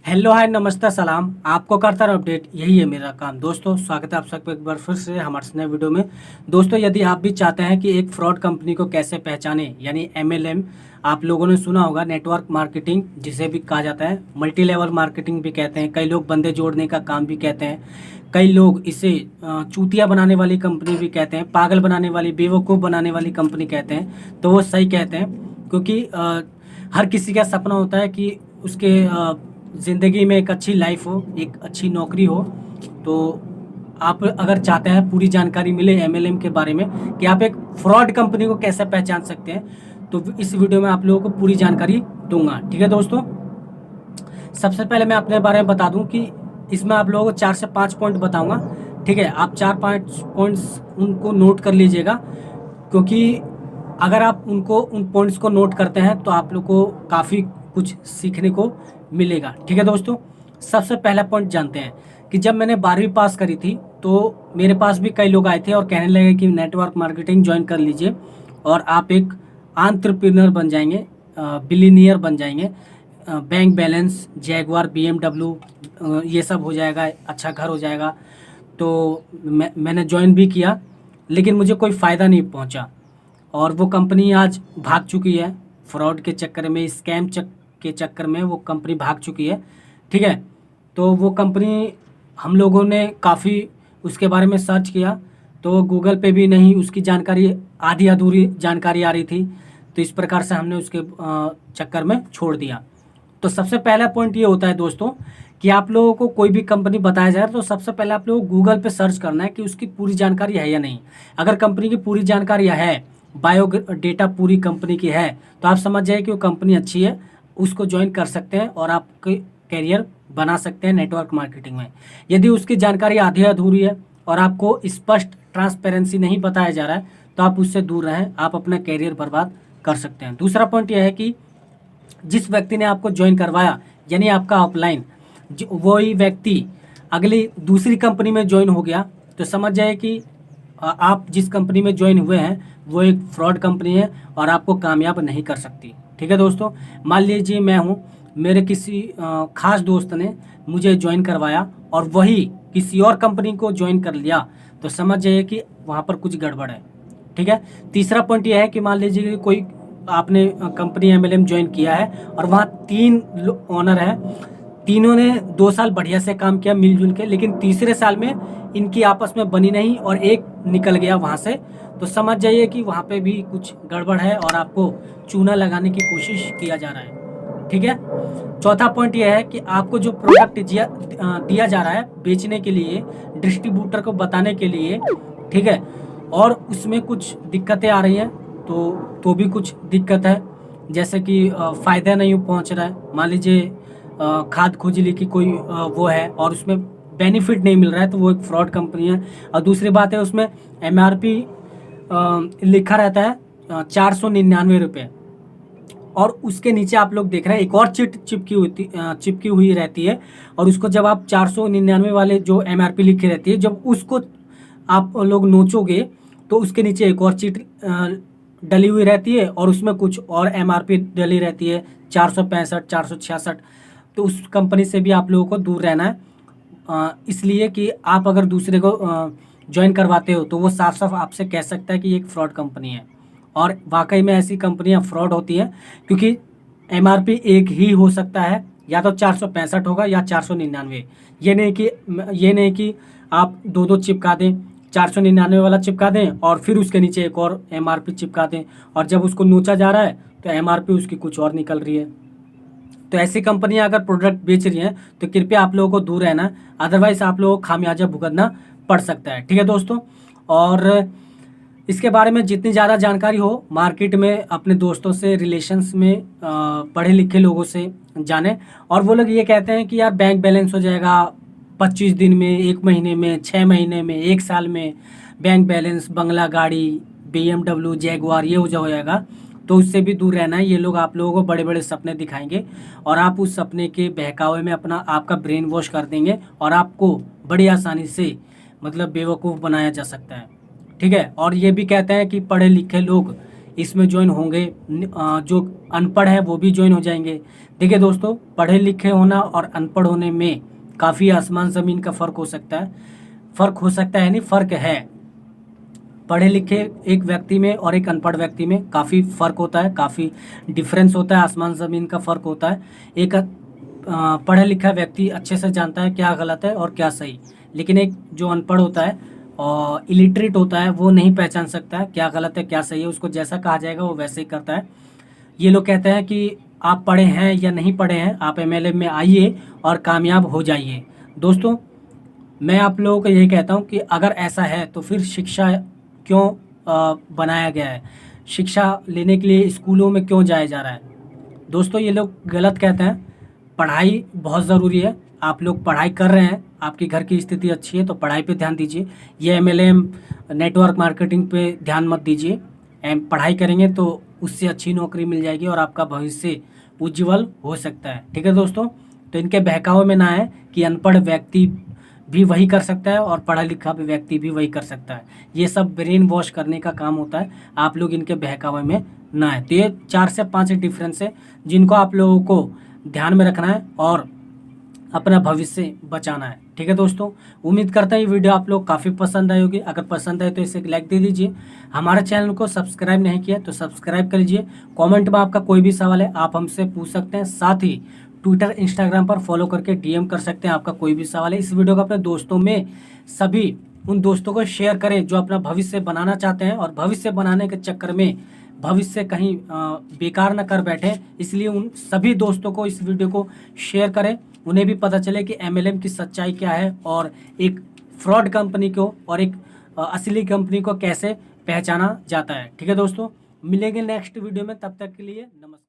Hello hi नमस्ते सलाम। आपको करता रहो अपडेट, यही है मेरा काम। दोस्तों स्वागत है आप सबको एक बार फिर से हमारे नए वीडियो में। दोस्तों यदि आप भी चाहते हैं कि एक फ्रॉड कंपनी को कैसे पहचाने, यानी एमएलएम, आप लोगों ने सुना होगा नेटवर्क मार्केटिंग जिसे भी कहा जाता है, मल्टी लेवल मार्केटिंग भी कहते हैं, कई लोग बंदे जोड़ने का काम भी कहते हैं, कई लोग इसे चूतिया बनाने वाली कंपनी भी कहते हैं, पागल बनाने वाली, बेवकूफ़ बनाने वाली कंपनी कहते हैं। तो वो सही कहते हैं, क्योंकि हर किसी का सपना होता है कि उसके ज़िंदगी में एक अच्छी लाइफ हो, एक अच्छी नौकरी हो। तो आप अगर चाहते हैं पूरी जानकारी मिले एमएलएम के बारे में कि आप एक फ्रॉड कंपनी को कैसे पहचान सकते हैं, तो इस वीडियो में आप लोगों को पूरी जानकारी दूंगा। ठीक है दोस्तों, सबसे पहले मैं अपने बारे में बता दूं कि इसमें आप लोगों को 4 से 5 पॉइंट बताऊंगा। ठीक है, आप 4-5 पॉइंट्स उनको नोट कर लीजिएगा, क्योंकि अगर आप उन पॉइंट्स को नोट करते हैं तो आप लोग को काफ़ी कुछ सीखने को मिलेगा। ठीक है दोस्तों, सबसे पहला पॉइंट जानते हैं कि जब मैंने 12वीं पास करी थी तो मेरे पास भी कई लोग आए थे और कहने लगे कि नेटवर्क मार्केटिंग ज्वाइन कर लीजिए और आप एक एंटरप्रेन्योर बन जाएंगे, बिलीनियर बन जाएंगे, बैंक बैलेंस, जैगवार, BMW, ये सब हो जाएगा, अच्छा घर हो जाएगा। तो मैंने ज्वाइन भी किया, लेकिन मुझे कोई फ़ायदा नहीं पहुंचा और वो कंपनी आज भाग चुकी है। फ्रॉड के चक्कर में, स्कैम के चक्कर में वो कंपनी भाग चुकी है। ठीक है, तो वो कंपनी हम लोगों ने काफ़ी उसके बारे में सर्च किया तो गूगल पे भी नहीं उसकी जानकारी, आधी अधूरी जानकारी आ रही थी। तो इस प्रकार से हमने उसके चक्कर में छोड़ दिया। तो सबसे पहला पॉइंट ये होता है दोस्तों कि आप लोगों को कोई भी कंपनी बताया जाए तो सबसे पहले आप लोगों को गूगल पे सर्च करना है कि उसकी पूरी जानकारी है या नहीं। अगर कंपनी की पूरी जानकारी है, बायो डेटा पूरी कंपनी की है, तो आप समझ जाइए कि वो कंपनी अच्छी है, उसको ज्वाइन कर सकते हैं और आपके कैरियर बना सकते हैं नेटवर्क मार्केटिंग में। यदि उसकी जानकारी आधी अधूरी है और आपको स्पष्ट ट्रांसपेरेंसी नहीं बताया जा रहा है तो आप उससे दूर रहें, आप अपना कैरियर बर्बाद कर सकते हैं। दूसरा पॉइंट यह है कि जिस व्यक्ति ने आपको ज्वाइन करवाया, यानी आपका ऑफलाइन, वही व्यक्ति अगली दूसरी कंपनी में ज्वाइन हो गया, तो समझ जाए कि आप जिस कंपनी में ज्वाइन हुए हैं वो एक फ्रॉड कंपनी है और आपको कामयाब नहीं कर सकती। ठीक है दोस्तों, मान लीजिए मैं हूँ, मेरे किसी खास दोस्त ने मुझे ज्वाइन करवाया और वही किसी और कंपनी को ज्वाइन कर लिया, तो समझ जाइए कि वहाँ पर कुछ गड़बड़ है। ठीक है, तीसरा पॉइंट यह है कि मान लीजिए कि कोई आपने कंपनी एमएलएम ज्वाइन किया है और वहाँ 3 ओनर हैं, तीनों ने 2 साल बढ़िया से काम किया मिलजुल के, लेकिन तीसरे साल में इनकी आपस में बनी नहीं और एक निकल गया वहाँ से, तो समझ जाइए कि वहाँ पे भी कुछ गड़बड़ है और आपको चूना लगाने की कोशिश किया जा रहा है। ठीक है, चौथा पॉइंट यह है कि आपको जो प्रोडक्ट दिया जा रहा है बेचने के लिए, डिस्ट्रीब्यूटर को बताने के लिए, ठीक है, और उसमें कुछ दिक्कतें आ रही हैं, तो भी कुछ दिक्कत है, जैसे कि फ़ायदा नहीं पहुंच रहा है। मान लीजिए खाद खुजली की कोई वो है और उसमें बेनिफिट नहीं मिल रहा है, तो वो एक फ्रॉड कंपनी है। और दूसरी बात है, उसमें MRP लिखा रहता है 499 रुपये, और उसके नीचे आप लोग देख रहे हैं एक और चिपकी हुई रहती है, और उसको जब आप 499 वाले जो MRP लिखी रहती है, जब उसको आप लोग नोचोगे तो उसके नीचे एक और चिट डली हुई रहती है और उसमें कुछ और MRP डली रहती है, 465, 466। तो उस कंपनी से भी आप लोगों को दूर रहना है, इसलिए कि आप अगर दूसरे को ज्वाइन करवाते हो तो वो साफ साफ आपसे कह सकता है कि ये एक फ्रॉड कंपनी है। और वाकई में ऐसी कंपनियां फ्रॉड होती हैं, क्योंकि MRP एक ही हो सकता है, या तो 465 होगा या 499। ये नहीं कि आप दो दो चिपका दें, 499 वाला चिपका दें और फिर उसके नीचे एक और MRP चिपका दें, और जब उसको नोचा जा रहा है तो MRP उसकी कुछ और निकल रही है। तो ऐसी कंपनियां अगर प्रोडक्ट बेच रही हैं तो कृपया आप लोगों को दूर रहना, अदरवाइज आप लोगों को खामियाजा भुगतना पड़ सकता है। ठीक है दोस्तों, और इसके बारे में जितनी ज़्यादा जानकारी हो मार्केट में अपने दोस्तों से, रिलेशंस में, पढ़े लिखे लोगों से जाने। और वो लोग ये कहते हैं कि यार बैंक बैलेंस हो जाएगा 25 दिन में, 1 महीने में, 6 महीने में, 1 साल में, बैंक बैलेंस, बंगला, गाड़ी, BMW, जैगवार, ये हो जाएगा। तो उससे भी दूर रहना है। ये लोग आप लोगों को बड़े बड़े सपने दिखाएंगे और आप उस सपने के बहकावे में आपका ब्रेन वॉश कर देंगे और आपको बड़ी आसानी से मतलब बेवकूफ़ बनाया जा सकता है। ठीक है, और ये भी कहते हैं कि पढ़े लिखे लोग इसमें ज्वाइन होंगे। जो अनपढ़ है वो भी ज्वाइन हो जाएंगे। देखिए दोस्तों, पढ़े लिखे होना और अनपढ़ होने में काफ़ी आसमान ज़मीन का फ़र्क हो सकता है। फ़र्क हो सकता है नहीं, फ़र्क है। पढ़े लिखे एक व्यक्ति में और एक अनपढ़ व्यक्ति में काफ़ी फ़र्क होता है, काफ़ी डिफरेंस होता है, आसमान ज़मीन का फ़र्क होता है। एक पढ़ा लिखा व्यक्ति अच्छे से जानता है क्या गलत है और क्या सही, लेकिन एक जो अनपढ़ होता है और इलिटरेट होता है वो नहीं पहचान सकता है क्या गलत है क्या सही है। उसको जैसा कहा जाएगा वो वैसे ही करता है। ये लोग कहते हैं कि आप पढ़े हैं या नहीं पढ़े हैं, आप एमएलएम में आइए और कामयाब हो जाइए। दोस्तों, मैं आप लोगों को यही कहता हूँ कि अगर ऐसा है तो फिर शिक्षा क्यों बनाया गया है, शिक्षा लेने के लिए स्कूलों में क्यों जाया जा रहा है। दोस्तों, ये लोग गलत कहते हैं। पढ़ाई बहुत ज़रूरी है। आप लोग पढ़ाई कर रहे हैं, आपकी घर की स्थिति अच्छी है तो पढ़ाई पे ध्यान दीजिए। ये एमएलएम नेटवर्क मार्केटिंग पे ध्यान मत दीजिए। पढ़ाई करेंगे तो उससे अच्छी नौकरी मिल जाएगी और आपका भविष्य उज्जवल हो सकता है। ठीक है दोस्तों, तो इनके बहकावे में ना आए कि अनपढ़ व्यक्ति भी वही कर सकता है और पढ़ा लिखा भी व्यक्ति भी वही कर सकता है। ये सब ब्रेन वॉश करने का काम होता है। आप लोग इनके बहकावे में ना आए। तो ये 4 से 5 डिफरेंस है जिनको आप लोगों को ध्यान में रखना है और अपना भविष्य बचाना है। ठीक है दोस्तों, उम्मीद करता हूँ ये वीडियो आप लोग काफ़ी पसंद आई होगी। अगर पसंद आए तो इसे एक लाइक दे दीजिए। हमारे चैनल को सब्सक्राइब नहीं किया तो सब्सक्राइब कर लीजिए। कमेंट में आपका कोई भी सवाल है आप हमसे पूछ सकते हैं। साथ ही ट्विटर इंस्टाग्राम पर फॉलो करके डीएम कर सकते हैं आपका कोई भी सवाल है। इस वीडियो को अपने दोस्तों में सभी उन दोस्तों को शेयर करें जो अपना भविष्य बनाना चाहते हैं और भविष्य बनाने के चक्कर में भविष्य कहीं बेकार न कर बैठे। इसलिए उन सभी दोस्तों को इस वीडियो को शेयर करें, उन्हें भी पता चले कि एमएलएम की सच्चाई क्या है और एक फ्रॉड कंपनी को और एक असली कंपनी को कैसे पहचाना जाता है। ठीक है दोस्तों, मिलेंगे नेक्स्ट वीडियो में, तब तक के लिए नमस्कार।